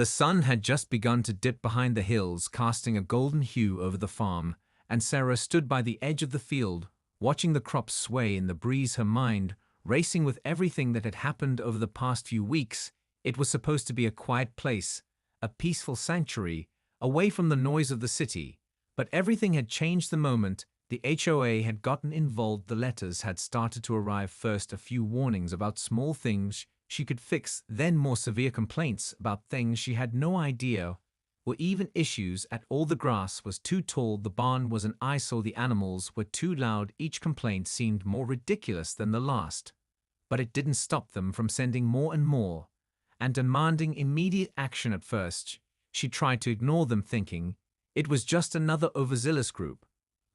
The sun had just begun to dip behind the hills, casting a golden hue over the farm, and Sarah stood by the edge of the field, watching the crops sway in the breeze, her mind racing with everything that had happened over the past few weeks. It was supposed to be a quiet place, a peaceful sanctuary, away from the noise of the city. But everything had changed the moment the HOA had gotten involved. The letters had started to arrive, first a few warnings about small things she could fix, then more severe complaints about things she had no idea were even issues at all. The grass was too tall, the barn was an eyesore, the animals were too loud. Each complaint seemed more ridiculous than the last, but it didn't stop them from sending more and more, and demanding immediate action. At first, she tried to ignore them, thinking it was just another overzealous group.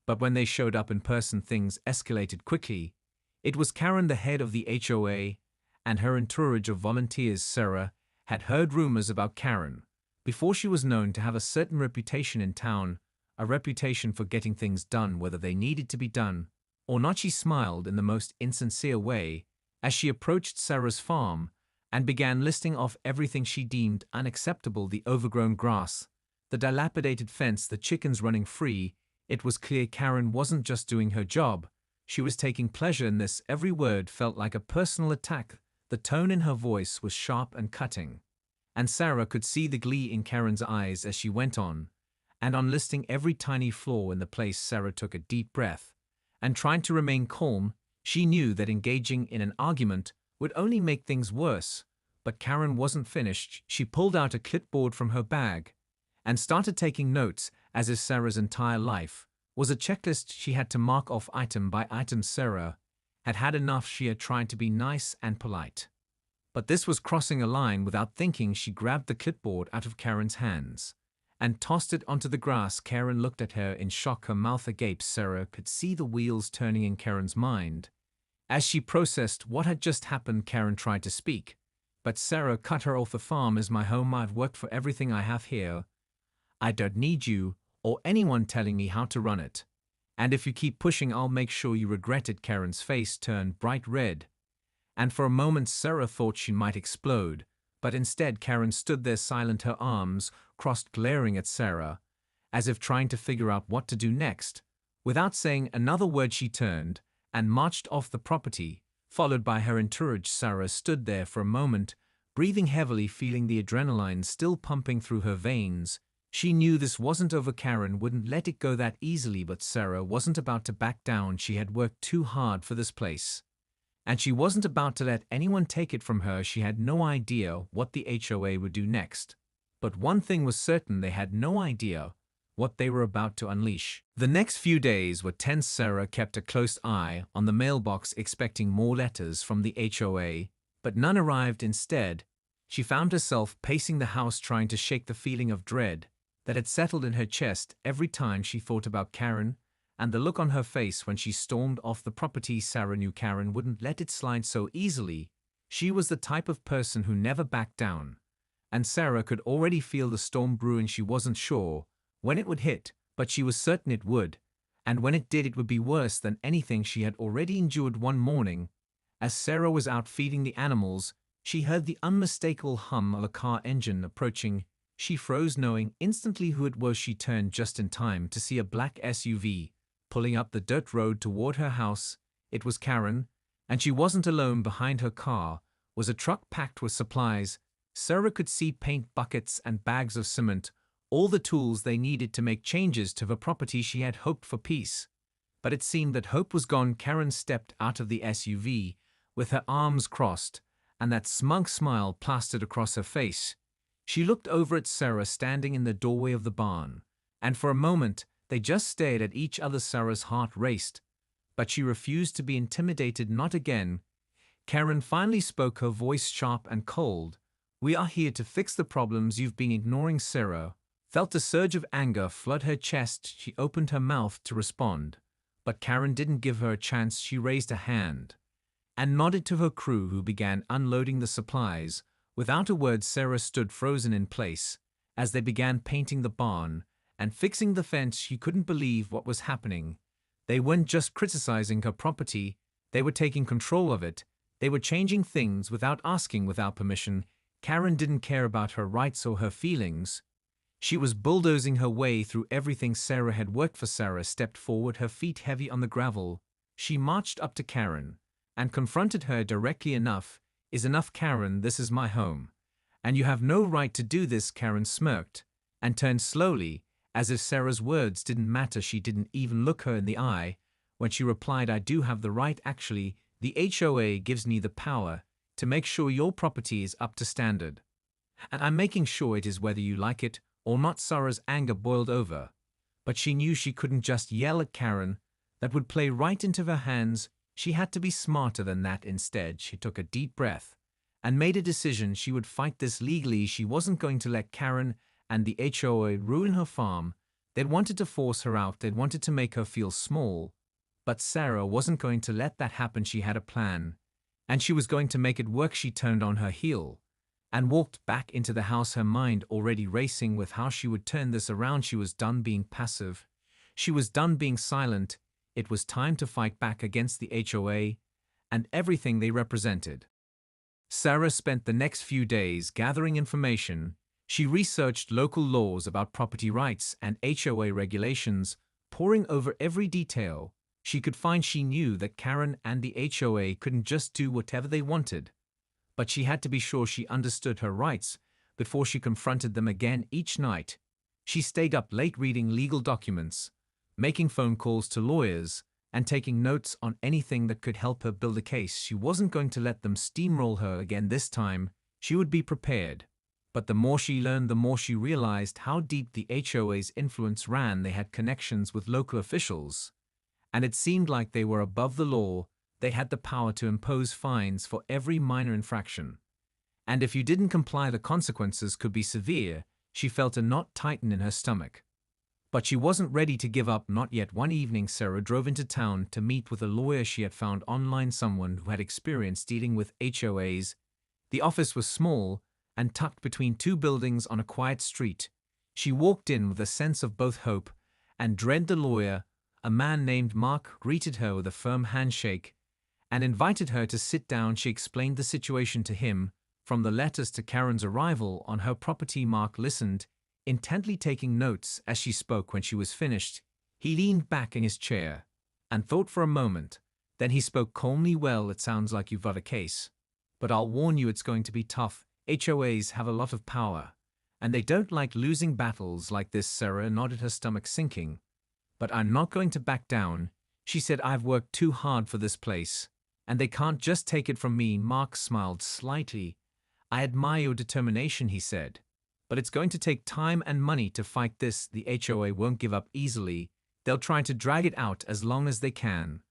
But when they showed up in person, things escalated quickly. It was Karen, the head of the HOA, and her entourage of volunteers. Sarah had heard rumors about Karen before she was known to have a certain reputation in town, a reputation for getting things done whether they needed to be done or not. She smiled in the most insincere way as she approached Sarah's farm and began listing off everything she deemed unacceptable: the overgrown grass, the dilapidated fence, the chickens running free. It was clear Karen wasn't just doing her job, she was taking pleasure in this. Every word felt like a personal attack. The tone in her voice was sharp and cutting, and Sarah could see the glee in Karen's eyes as she went on. And on listing every tiny flaw in the place, Sarah took a deep breath and tried to remain calm. She knew that engaging in an argument would only make things worse. But Karen wasn't finished. She pulled out a clipboard from her bag and started taking notes, as if Sarah's entire life was a checklist she had to mark off item by item. Sarah had had enough. She had tried to be nice and polite, but this was crossing a line. Without thinking, she grabbed the clipboard out of Karen's hands and tossed it onto the grass. Karen looked at her in shock, her mouth agape. Sarah could see the wheels turning in Karen's mind as she processed what had just happened. Karen tried to speak, but Sarah cut her off. "The farm is my home. I've worked for everything I have here. I don't need you or anyone telling me how to run it. And if you keep pushing, I'll make sure you regret it." Karen's face turned bright red, and for a moment Sarah thought she might explode. But instead, Karen stood there silent, her arms crossed, glaring at Sarah, as if trying to figure out what to do next. Without saying another word, she turned and marched off the property, followed by her entourage. Sarah stood there for a moment, breathing heavily, feeling the adrenaline still pumping through her veins. She knew this wasn't over. Karen wouldn't let it go that easily, but Sarah wasn't about to back down. She had worked too hard for this place, and she wasn't about to let anyone take it from her. She had no idea what the HOA would do next, but one thing was certain: they had no idea what they were about to unleash. The next few days were tense. Sarah kept a close eye on the mailbox, expecting more letters from the HOA, but none arrived. Instead, she found herself pacing the house, trying to shake the feeling of dread that had settled in her chest every time she thought about Karen and the look on her face when she stormed off the property. Sarah knew Karen wouldn't let it slide so easily. She was the type of person who never backed down, and Sarah could already feel the storm brewing. She wasn't sure when it would hit, but she was certain it would, and when it did, it would be worse than anything she had already endured. One morning, as Sarah was out feeding the animals, she heard the unmistakable hum of a car engine approaching. She froze, knowing instantly who it was. She turned just in time to see a black SUV pulling up the dirt road toward her house. It was Karen, and she wasn't alone. Behind her car was a truck packed with supplies. Sarah could see paint buckets and bags of cement, all the tools they needed to make changes to the property. She had hoped for peace, but it seemed that hope was gone. Karen stepped out of the SUV with her arms crossed and that smug smile plastered across her face. She looked over at Sarah standing in the doorway of the barn, and for a moment they just stared at each other. Sarah's heart raced, but she refused to be intimidated. "Not again." Karen finally spoke, her voice sharp and cold. "We are here to fix the problems you've been ignoring." Sarah felt a surge of anger flood her chest. She opened her mouth to respond, but Karen didn't give her a chance. She raised a hand and nodded to her crew, who began unloading the supplies. Without a word, Sarah stood frozen in place as they began painting the barn and fixing the fence. She couldn't believe what was happening. They weren't just criticizing her property, they were taking control of it. They were changing things without asking, without permission. Karen didn't care about her rights or her feelings. She was bulldozing her way through everything. Sarah had worked for. Sarah stepped forward, her feet heavy on the gravel. She marched up to Karen and confronted her directly. Enough is enough, Karen. This is my home, and you have no right to do this. Karen smirked and turned slowly, as if Sarah's words didn't matter. She didn't even look her in the eye when she replied, I do have the right. Actually, the HOA gives me the power to make sure your property is up to standard. And I'm making sure it is, whether you like it or not. Sarah's anger boiled over, but she knew she couldn't just yell at Karen. That would play right into her hands. She had to be smarter than that. Instead, she took a deep breath and made a decision. She would fight this legally. She wasn't going to let Karen and the HOA ruin her farm. They'd wanted to force her out. They'd wanted to make her feel small. But Sarah wasn't going to let that happen. She had a plan, and she was going to make it work. She turned on her heel and walked back into the house, her mind already racing with how she would turn this around. She was done being passive. She was done being silent. It was time to fight back against the HOA and everything they represented. Sarah spent the next few days gathering information. She researched local laws about property rights and HOA regulations, poring over every detail she could find. She knew that Karen and the HOA couldn't just do whatever they wanted, but she had to be sure she understood her rights before she confronted them again. Each night, she stayed up late reading legal documents, making phone calls to lawyers, and taking notes on anything that could help her build a case. She wasn't going to let them steamroll her again. This time, she would be prepared. But the more she learned, the more she realized how deep the HOA's influence ran. They had connections with local officials, and it seemed like they were above the law. They had the power to impose fines for every minor infraction, and if you didn't comply, the consequences could be severe. She felt a knot tighten in her stomach, but she wasn't ready to give up, not yet. One evening, Sarah drove into town to meet with a lawyer she had found online, someone who had experience dealing with HOAs. The office was small and tucked between two buildings on a quiet street. She walked in with a sense of both hope and dread. The lawyer, a man named Mark, greeted her with a firm handshake and invited her to sit down. She explained the situation to him, from the letters to Karen's arrival on her property. Mark listened, intently taking notes as she spoke. When she was finished, he leaned back in his chair and thought for a moment. Then he spoke calmly. Well, it sounds like you've got a case, but I'll warn you, it's going to be tough. HOAs have a lot of power, and they don't like losing battles like this. Sarah nodded, her stomach sinking. But I'm not going to back down, she said. I've worked too hard for this place, and they can't just take it from me. Mark smiled slightly. I admire your determination, he said, but it's going to take time and money to fight this. The HOA won't give up easily. They'll try to drag it out as long as they can,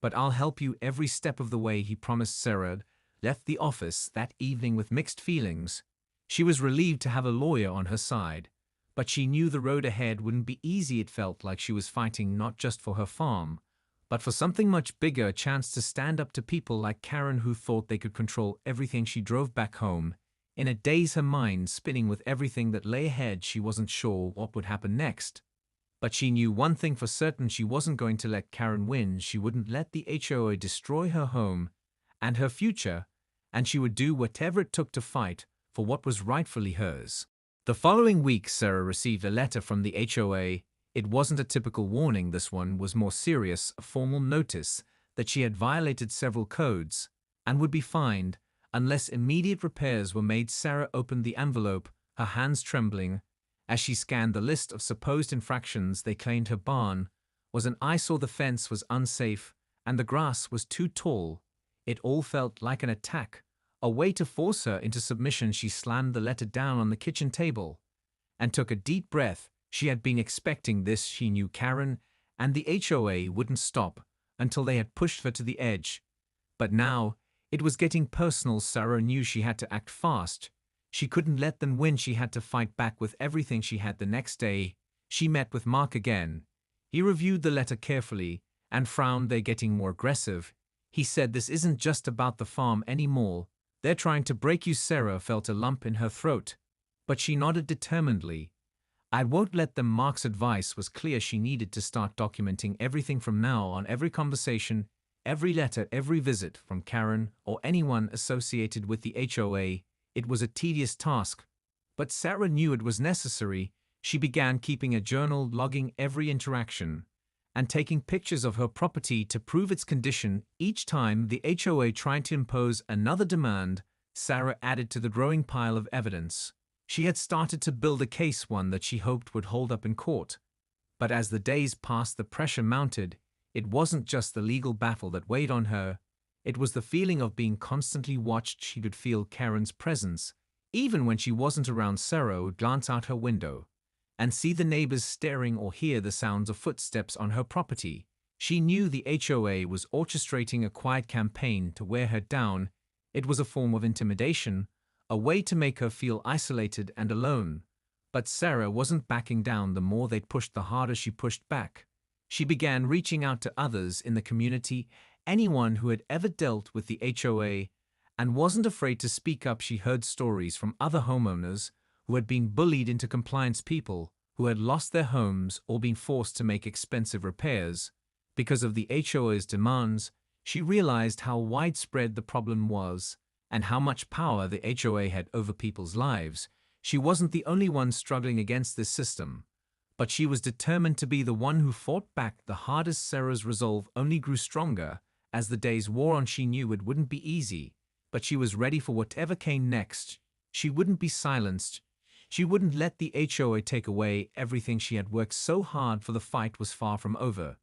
but I'll help you every step of the way, he promised. Sarah left the office that evening with mixed feelings. She was relieved to have a lawyer on her side, but she knew the road ahead wouldn't be easy. It felt like she was fighting not just for her farm, but for something much bigger, a chance to stand up to people like Karen who thought they could control everything. She drove back home in a daze, her mind spinning with everything that lay ahead. She wasn't sure what would happen next, but she knew one thing for certain: she wasn't going to let Karen win. She wouldn't let the HOA destroy her home and her future, and she would do whatever it took to fight for what was rightfully hers. The following week, Sarah received a letter from the HOA. It wasn't a typical warning. This one was more serious, a formal notice that she had violated several codes and would be fined unless immediate repairs were made. Sarah opened the envelope, her hands trembling, as she scanned the list of supposed infractions. They claimed her barn was an eyesore, the fence was unsafe, and the grass was too tall. It all felt like an attack, a way to force her into submission. She slammed the letter down on the kitchen table and took a deep breath. She had been expecting this. She knew Karen and the HOA wouldn't stop until they had pushed her to the edge. But now, it was getting personal. Sarah knew she had to act fast. She couldn't let them win. She had to fight back with everything she had. The next day, she met with Mark again. He reviewed the letter carefully and frowned. They're getting more aggressive, he said. This isn't just about the farm anymore. They're trying to break you. Sarah felt a lump in her throat, but she nodded determinedly. I won't let them. Mark's advice was clear. She needed to start documenting everything from now on, every conversation, every letter, every visit from Karen or anyone associated with the HOA. It was a tedious task, but Sarah knew it was necessary. She began keeping a journal, logging every interaction, and taking pictures of her property to prove its condition. Each time the HOA tried to impose another demand, Sarah added to the growing pile of evidence. She had started to build a case, one that she hoped would hold up in court. But as the days passed, the pressure mounted. It wasn't just the legal battle that weighed on her. It was the feeling of being constantly watched. She could feel Karen's presence. Even when she wasn't around, Sarah would glance out her window and see the neighbors staring or hear the sounds of footsteps on her property. She knew the HOA was orchestrating a quiet campaign to wear her down. It was a form of intimidation, a way to make her feel isolated and alone. But Sarah wasn't backing down. The more they pushed, the harder she pushed back. She began reaching out to others in the community, anyone who had ever dealt with the HOA, and wasn't afraid to speak up. She heard stories from other homeowners who had been bullied into compliance, people who had lost their homes or been forced to make expensive repairs because of the HOA's demands. She realized how widespread the problem was and how much power the HOA had over people's lives. She wasn't the only one struggling against this system, but she was determined to be the one who fought back the hardest. Sarah's resolve only grew stronger as the days wore on. She knew it wouldn't be easy, but she was ready for whatever came next. She wouldn't be silenced. She wouldn't let the HOA take away everything she had worked so hard for. The fight was far from over.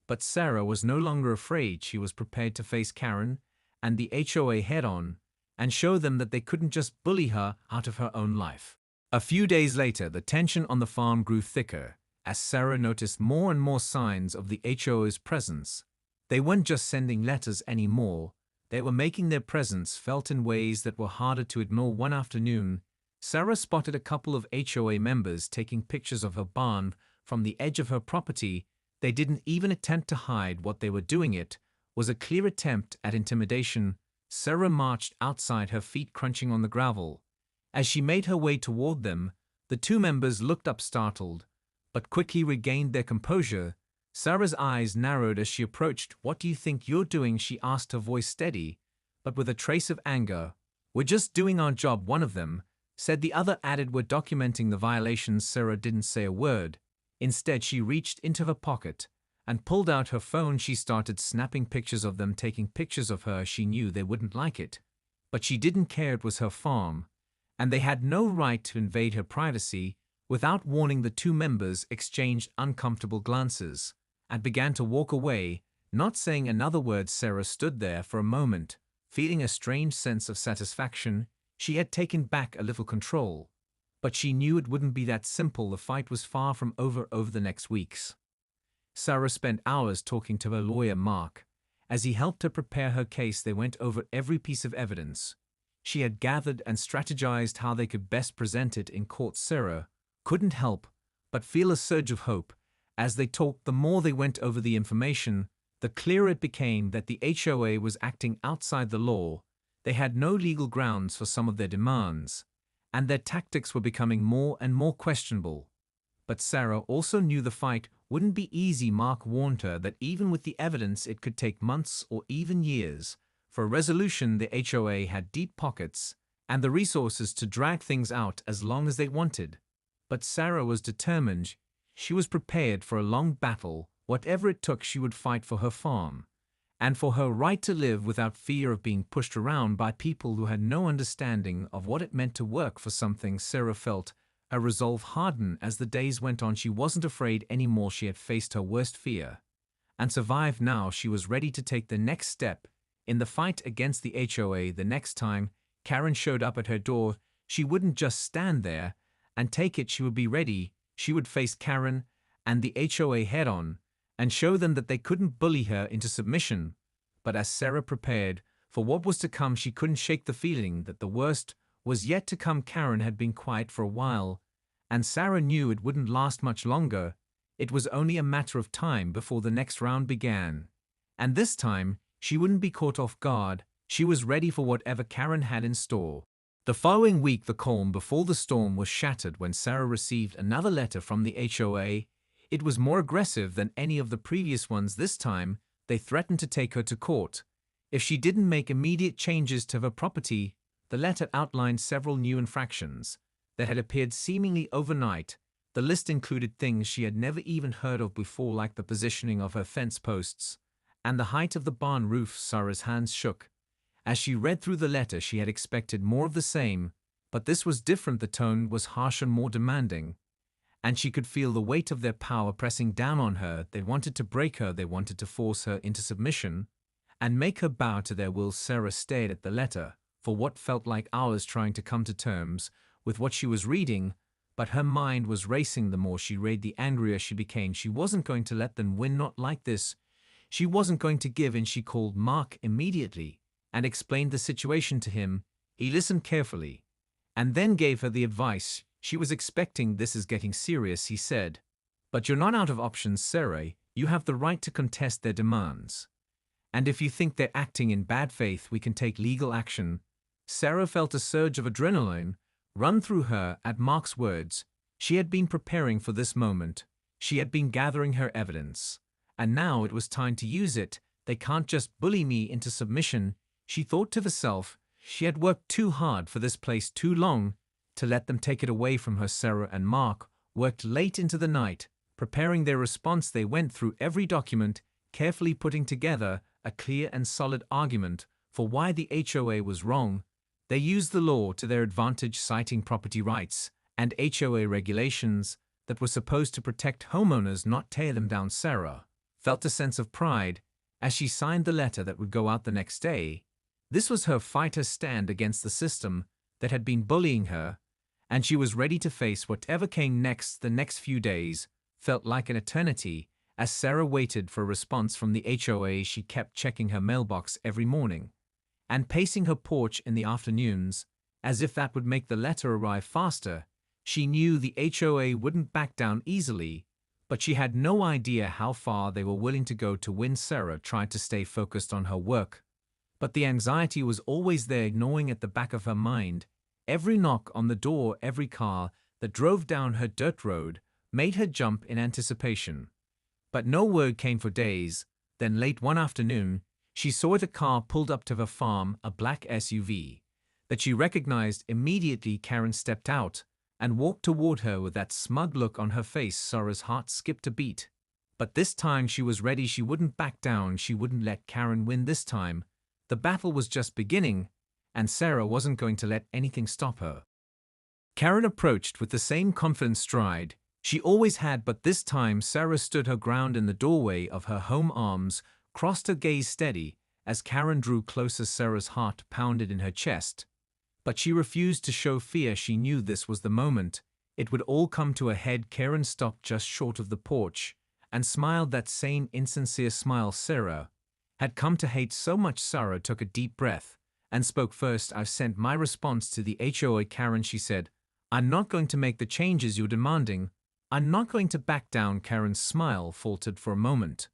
But Sarah was no longer afraid. She was prepared to face Karen and the HOA head-on and show them that they couldn't just bully her out of her own life. A few days later, the tension on the farm grew thicker as Sarah noticed more and more signs of the HOA's presence. They weren't just sending letters anymore. They were making their presence felt in ways that were harder to ignore. One afternoon, Sarah spotted a couple of HOA members taking pictures of her barn from the edge of her property. They didn't even attempt to hide what they were doing. It was a clear attempt at intimidation. Sarah marched outside, her feet crunching on the gravel. As she made her way toward them, the two members looked up startled, but quickly regained their composure. Sarah's eyes narrowed as she approached. "What do you think you're doing?" she asked, her voice steady, but with a trace of anger. "We're just doing our job," one of them said. The other added, "We're documenting the violations." Sarah didn't say a word. Instead, she reached into her pocket and pulled out her phone. She started snapping pictures of them, taking pictures of her. She knew they wouldn't like it, but she didn't care. It was her farm, and they had no right to invade her privacy. Without warning, the two members exchanged uncomfortable glances and began to walk away, not saying another word. Sarah stood there for a moment, feeling a strange sense of satisfaction. She had taken back a little control, but she knew it wouldn't be that simple. The fight was far from over. Over the next weeks, Sarah spent hours talking to her lawyer, Mark. As he helped her prepare her case, they went over every piece of evidence she had gathered and strategized how they could best present it in court. Sarah couldn't help but feel a surge of hope as they talked. The more they went over the information, the clearer it became that the HOA was acting outside the law. They had no legal grounds for some of their demands, and their tactics were becoming more and more questionable. But Sarah also knew the fight wouldn't be easy. Mark warned her that even with the evidence, it could take months or even years for a resolution. The HOA had deep pockets and the resources to drag things out as long as they wanted. But Sarah was determined. She was prepared for a long battle. Whatever it took, she would fight for her farm and for her right to live without fear of being pushed around by people who had no understanding of what it meant to work for something. Sarah felt her resolve harden as the days went on. She wasn't afraid anymore. She had faced her worst fear and survived. Now she was ready to take the next step in the fight against the HOA. The next time Karen showed up at her door, she wouldn't just stand there and take it. She would be ready. She would face Karen and the HOA head-on and show them that they couldn't bully her into submission. But as Sarah prepared for what was to come, she couldn't shake the feeling that the worst was yet to come. Karen had been quiet for a while, and Sarah knew it wouldn't last much longer. It was only a matter of time before the next round began. And this time, she wouldn't be caught off guard. She was ready for whatever Karen had in store. The following week, the calm before the storm was shattered when Sarah received another letter from the HOA. It was more aggressive than any of the previous ones. This time, they threatened to take her to court if she didn't make immediate changes to her property. The letter outlined several new infractions that had appeared seemingly overnight. The list included things she had never even heard of before, like the positioning of her fence posts and the height of the barn roof. Sarah's hands shook. As she read through the letter, she had expected more of the same, but this was different. The tone was harsher and more demanding, and she could feel the weight of their power pressing down on her. They wanted to break her, they wanted to force her into submission and make her bow to their will. Sarah stared at the letter for what felt like hours, trying to come to terms with what she was reading, but her mind was racing. The more she read, the angrier she became. She wasn't going to let them win, not like this. She wasn't going to give in. She called Mark immediately and explained the situation to him. He listened carefully and then gave her the advice she was expecting. "This is getting serious," he said. "But you're not out of options, Sarah. You have the right to contest their demands. And if you think they're acting in bad faith, we can take legal action." Sarah felt a surge of adrenaline run through her at Mark's words. She had been preparing for this moment. She had been gathering her evidence. And now it was time to use it. "They can't just bully me into submission," she thought to herself. She had worked too hard for this place too long to let them take it away from her. Sarah and Mark worked late into the night, preparing their response. They went through every document, carefully putting together a clear and solid argument for why the HOA was wrong. They used the law to their advantage, citing property rights and HOA regulations that were supposed to protect homeowners, not tear them down. Sarah felt a sense of pride as she signed the letter that would go out the next day. This was her fight, her stand against the system that had been bullying her, and she was ready to face whatever came next. The next few days felt like an eternity as Sarah waited for a response from the HOA. She kept checking her mailbox every morning and pacing her porch in the afternoons, as if that would make the letter arrive faster. She knew the HOA wouldn't back down easily, but she had no idea how far they were willing to go to win. Sarah tried to stay focused on her work, but the anxiety was always there, gnawing at the back of her mind. Every knock on the door, every car that drove down her dirt road made her jump in anticipation. But no word came for days. Then late one afternoon, she saw a car pulled up to her farm, a black SUV that she recognized immediately. Karen stepped out and walked toward her with that smug look on her face. Sarah's heart skipped a beat. But this time she was ready. She wouldn't back down. She wouldn't let Karen win this time. The battle was just beginning, and Sarah wasn't going to let anything stop her. Karen approached with the same confident stride she always had, but this time Sarah stood her ground in the doorway of her home, arms crossed, her gaze steady. As Karen drew closer, Sarah's heart pounded in her chest. But she refused to show fear. She knew this was the moment it would all come to a head. Karen stopped just short of the porch and smiled, that same insincere smile Sarah had come to hate so much. Sarah took a deep breath and spoke first. "I've sent my response to the HOA, Karen," she said. "I'm not going to make the changes you're demanding. I'm not going to back down." Karen's smile faltered for a moment,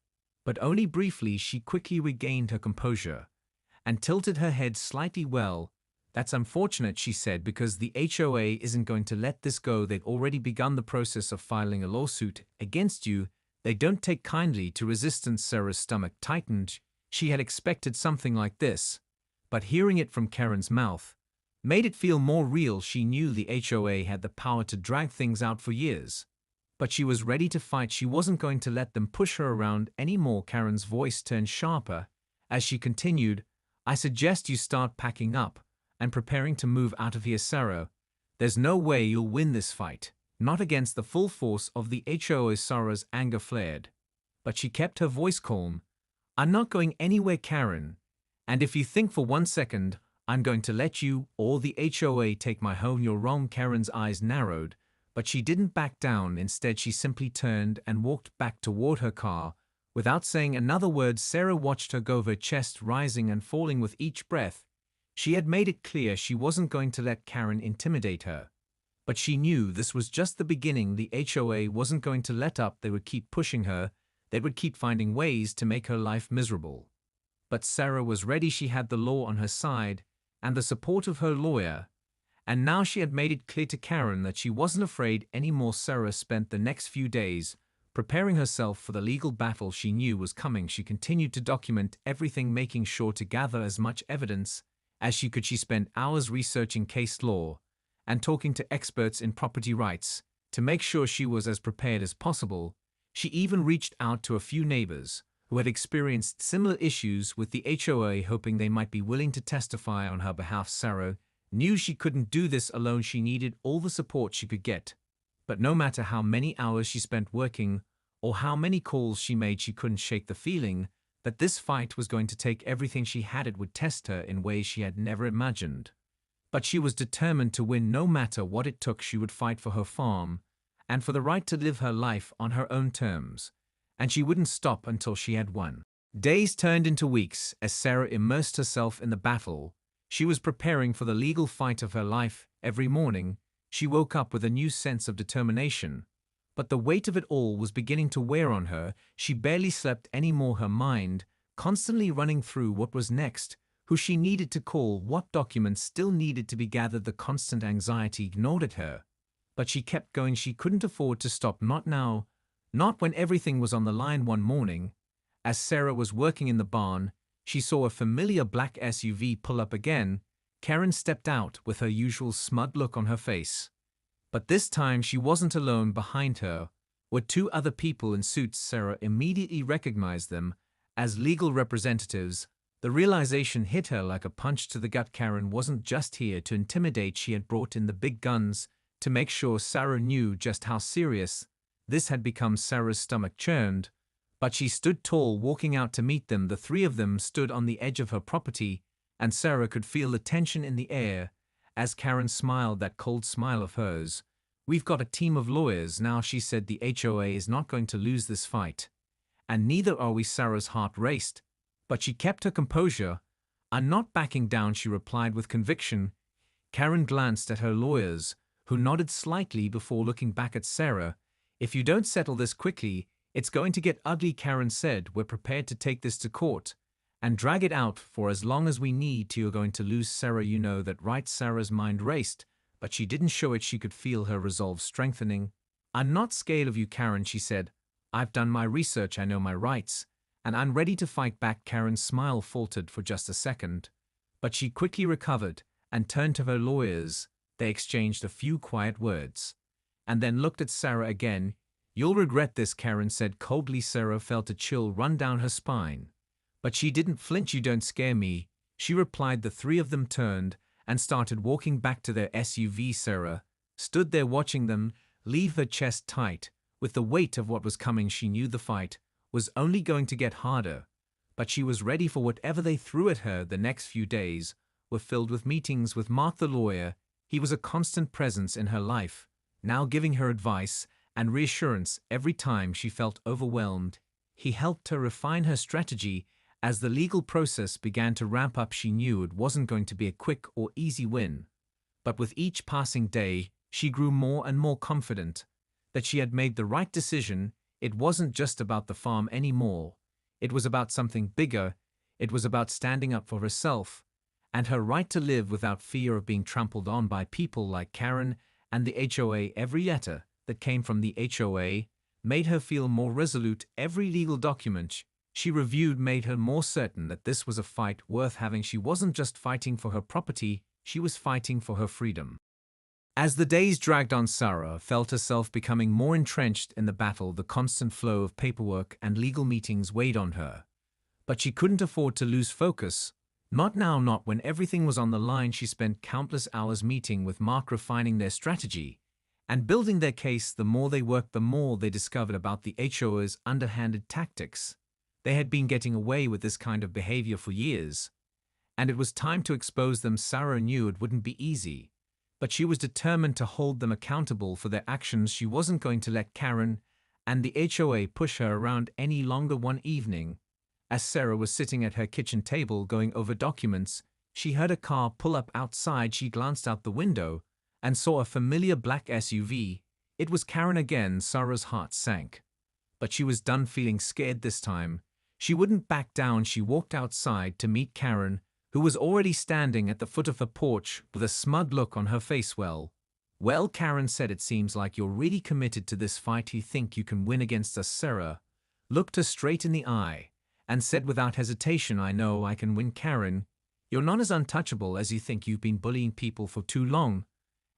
but only briefly. She quickly regained her composure and tilted her head slightly. "Well, that's unfortunate," she said, "because the HOA isn't going to let this go. They've already begun the process of filing a lawsuit against you. They don't take kindly to resistance." Sarah's stomach tightened. She had expected something like this, but hearing it from Karen's mouth made it feel more real. She knew the HOA had the power to drag things out for years, but she was ready to fight. She wasn't going to let them push her around anymore. Karen's voice turned sharper as she continued, "I suggest you start packing up and preparing to move out of here, Sarah. There's no way you'll win this fight, not against the full force of the HOA." Sarah's anger flared, but she kept her voice calm. "I'm not going anywhere, Karen, and if you think for 1 second I'm going to let you or the HOA take my home, you're wrong." Karen's eyes narrowed, but she didn't back down. Instead, she simply turned and walked back toward her car. Without saying another word, Sarah watched her go, her chest rising and falling with each breath. She had made it clear she wasn't going to let Karen intimidate her, but she knew this was just the beginning. The HOA wasn't going to let up. They would keep pushing her. They would keep finding ways to make her life miserable. But Sarah was ready. She had the law on her side and the support of her lawyer, and now she had made it clear to Karen that she wasn't afraid anymore. Sarah spent the next few days preparing herself for the legal battle she knew was coming. She continued to document everything, making sure to gather as much evidence as she spent hours researching case law and talking to experts in property rights to make sure she was as prepared as possible. She even reached out to a few neighbors who had experienced similar issues with the HOA, hoping they might be willing to testify on her behalf. Sarah knew she couldn't do this alone. She needed all the support she could get. But no matter how many hours she spent working or how many calls she made, she couldn't shake the feeling that this fight was going to take everything she had. It would test her in ways she had never imagined. But she was determined to win no matter what it took. She would fight for her farm and for the right to live her life on her own terms, and she wouldn't stop until she had won. Days turned into weeks as Sarah immersed herself in the battle. She was preparing for the legal fight of her life. Every morning, she woke up with a new sense of determination. But the weight of it all was beginning to wear on her. She barely slept anymore, her mind constantly running through what was next, who she needed to call, what documents still needed to be gathered. The constant anxiety gnawed at her. But she kept going. She couldn't afford to stop, not now, not when everything was on the line. One morning, as Sarah was working in the barn, she saw a familiar black SUV pull up again. Karen stepped out with her usual smug look on her face. But this time she wasn't alone. Behind her were two other people in suits. Sarah immediately recognized them as legal representatives. The realization hit her like a punch to the gut. Karen wasn't just here to intimidate. She had brought in the big guns to make sure Sarah knew just how serious this had become. Sarah's stomach churned, but she stood tall, walking out to meet them. The three of them stood on the edge of her property, and Sarah could feel the tension in the air as Karen smiled, that cold smile of hers. "We've got a team of lawyers now," she said. "The HOA is not going to lose this fight. And neither are we." Sarah's heart raced, but she kept her composure. "I'm not backing down," she replied with conviction. Karen glanced at her lawyers, who nodded slightly before looking back at Sarah. "If you don't settle this quickly, it's going to get ugly," Karen said. "We're prepared to take this to court and drag it out for as long as we need to. You're going to lose, Sarah. You know that, right?" Sarah's mind raced, but she didn't show it. She could feel her resolve strengthening. "I'm not scared of you, Karen," she said. "I've done my research, I know my rights, and I'm ready to fight back." Karen's smile faltered for just a second, but she quickly recovered and turned to her lawyers. They exchanged a few quiet words, and then looked at Sarah again. "You'll regret this," Karen said coldly. Sarah felt a chill run down her spine, but she didn't flinch. "You don't scare me," she replied. The three of them turned and started walking back to their SUV. Sarah stood there watching them leave, her chest tight with the weight of what was coming. She knew the fight was only going to get harder, but she was ready for whatever they threw at her. The next few days were filled with meetings with Mark the lawyer. He was a constant presence in her life, now giving her advice and reassurance every time she felt overwhelmed. He helped her refine her strategy. As the legal process began to ramp up, she knew it wasn't going to be a quick or easy win. But with each passing day, she grew more and more confident that she had made the right decision. It wasn't just about the farm anymore. It was about something bigger. It was about standing up for herself and her right to live without fear of being trampled on by people like Karen and the HOA. Every letter that came from the HOA made her feel more resolute. Every legal document she reviewed made her more certain that this was a fight worth having. She wasn't just fighting for her property, she was fighting for her freedom. As the days dragged on, Sarah felt herself becoming more entrenched in the battle. The constant flow of paperwork and legal meetings weighed on her. But she couldn't afford to lose focus. Not now, not when everything was on the line. She spent countless hours meeting with Mark, refining their strategy and building their case. The more they worked, the more they discovered about the HOA's underhanded tactics. They had been getting away with this kind of behavior for years, and it was time to expose them. Sarah knew it wouldn't be easy, but she was determined to hold them accountable for their actions. She wasn't going to let Karen and the HOA push her around any longer. One evening, as Sarah was sitting at her kitchen table going over documents, she heard a car pull up outside. She glanced out the window and saw a familiar black SUV. It was Karen again. Sarah's heart sank, but she was done feeling scared this time. She wouldn't back down. She walked outside to meet Karen, who was already standing at the foot of her porch with a smug look on her face. Well, Karen said, "It seems like you're really committed to this fight. You think you can win against us." Sarah looked her straight in the eye and said without hesitation, "I know I can win, Karen. You're not as untouchable as you think. You've been bullying people for too long.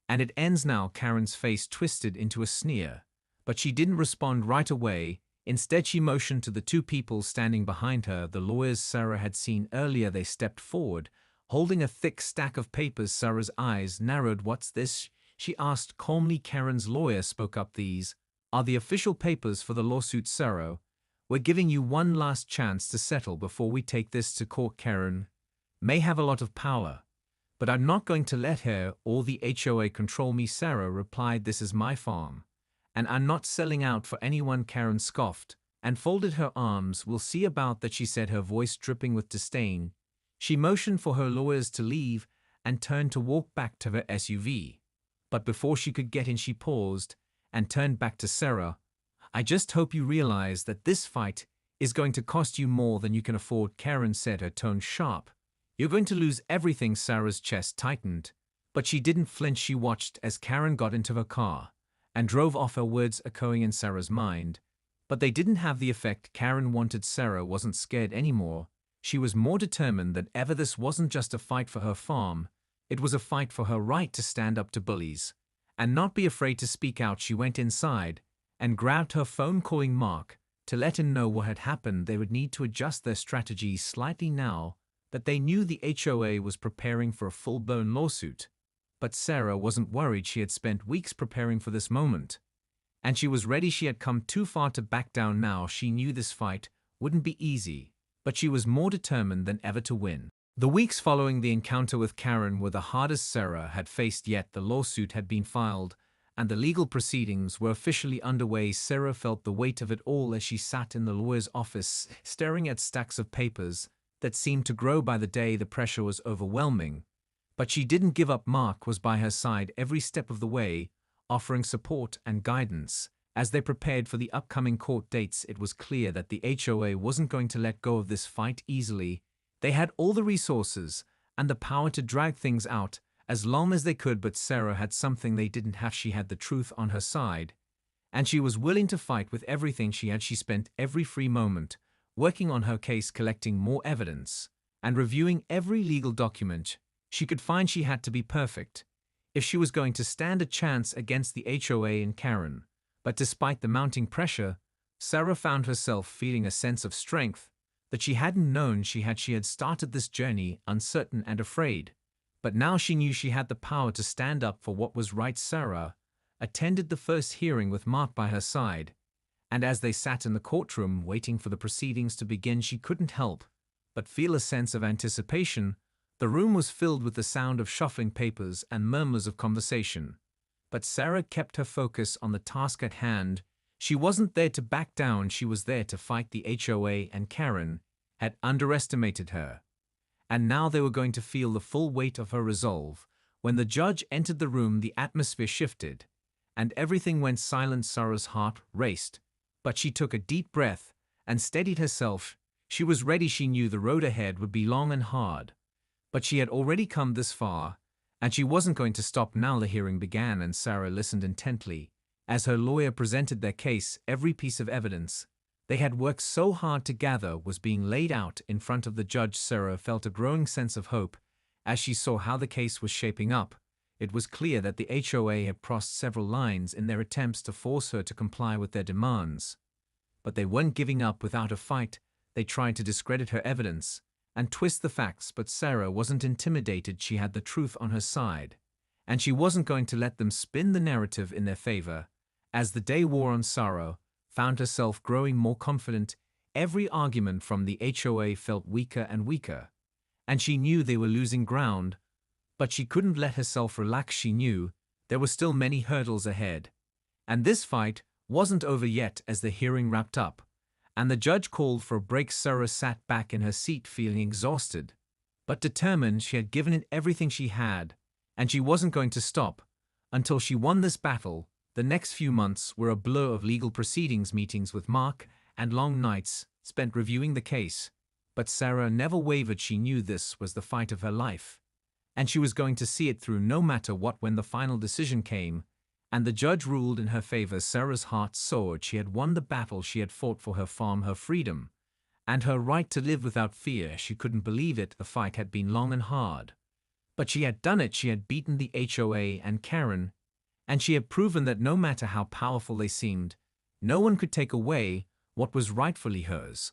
And it ends now. Karen's face twisted into a sneer. But she didn't respond right away. Instead, she motioned to the two people standing behind her, the lawyers Sarah had seen earlier. They stepped forward, holding a thick stack of papers. Sarah's eyes narrowed. "What's this?" she asked calmly. Karen's lawyer spoke up. "These are the official papers for the lawsuit, Sarah. We're giving you one last chance to settle before we take this to court." Karen may have a lot of power, but I'm not going to let her or the HOA control me, Sarah replied. "This is my farm, and I'm not selling out for anyone." Karen scoffed and folded her arms. "We'll see about that," she said, her voice dripping with disdain. She motioned for her lawyers to leave and turned to walk back to her SUV. But before she could get in, she paused and turned back to Sarah. "I just hope you realize that this fight is going to cost you more than you can afford," Karen said, her tone sharp. "You're going to lose everything." Sarah's chest tightened, but she didn't flinch. She watched as Karen got into her car and drove off, her words echoing in Sarah's mind. But they didn't have the effect Karen wanted. Sarah wasn't scared anymore. She was more determined than ever. This wasn't just a fight for her farm. It was a fight for her right to stand up to bullies and not be afraid to speak out. She went inside and grabbed her phone, calling Mark to let him know what had happened. They would need to adjust their strategy slightly now that they knew the HOA was preparing for a full-blown lawsuit. But Sarah wasn't worried. She had spent weeks preparing for this moment, and she was ready. She had come too far to back down now. She knew this fight wouldn't be easy, but she was more determined than ever to win. The weeks following the encounter with Karen were the hardest Sarah had faced yet. The lawsuit had been filed, and the legal proceedings were officially underway. Sarah felt the weight of it all as she sat in the lawyer's office, staring at stacks of papers that seemed to grow by the day. The pressure was overwhelming, but she didn't give up. Mark was by her side every step of the way, offering support and guidance. As they prepared for the upcoming court dates, it was clear that the HOA wasn't going to let go of this fight easily. They had all the resources and the power to drag things out as long as they could, but Sarah had something they didn't have. She had the truth on her side, and she was willing to fight with everything she had. She spent every free moment working on her case, collecting more evidence and reviewing every legal document she could find. She had to be perfect if she was going to stand a chance against the HOA and Karen. But despite the mounting pressure, Sarah found herself feeling a sense of strength that she hadn't known she had. She had started this journey uncertain and afraid, but now she knew she had the power to stand up for what was right. Sarah attended the first hearing with Mark by her side, and as they sat in the courtroom waiting for the proceedings to begin, she couldn't help but feel a sense of anticipation. The room was filled with the sound of shuffling papers and murmurs of conversation, but Sarah kept her focus on the task at hand. She wasn't there to back down. She was there to fight. The HOA and Karen had underestimated her, and now they were going to feel the full weight of her resolve. When the judge entered the room, the atmosphere shifted, and everything went silent. Sarah's heart raced, but she took a deep breath and steadied herself. She was ready. She knew the road ahead would be long and hard, but she had already come this far, and she wasn't going to stop now. The hearing began, and Sarah listened intently as her lawyer presented their case. Every piece of evidence they had worked so hard to gather was being laid out in front of the judge. Sarah felt a growing sense of hope as she saw how the case was shaping up. It was clear that the HOA had crossed several lines in their attempts to force her to comply with their demands, but they weren't giving up without a fight. They tried to discredit her evidence and twist the facts, but Sarah wasn't intimidated. She had the truth on her side, and she wasn't going to let them spin the narrative in their favor. As the day wore on, Sarah found herself growing more confident. Every argument from the HOA felt weaker and weaker, and she knew they were losing ground, but she couldn't let herself relax. She knew there were still many hurdles ahead, and this fight wasn't over yet. As the hearing wrapped up and the judge called for a break, Sarah sat back in her seat feeling exhausted, but determined. She had given it everything she had, and she wasn't going to stop until she won this battle. The next few months were a blur of legal proceedings, meetings with Mark, and long nights spent reviewing the case. But Sarah never wavered. She knew this was the fight of her life, and she was going to see it through no matter what. When the final decision came, and the judge ruled in her favor, Sarah's heart soared. She had won the battle she had fought for her farm, her freedom, and her right to live without fear. She couldn't believe it. The fight had been long and hard. But she had done it. She had beaten the HOA and Karen, and she had proven that no matter how powerful they seemed, no one could take away what was rightfully hers.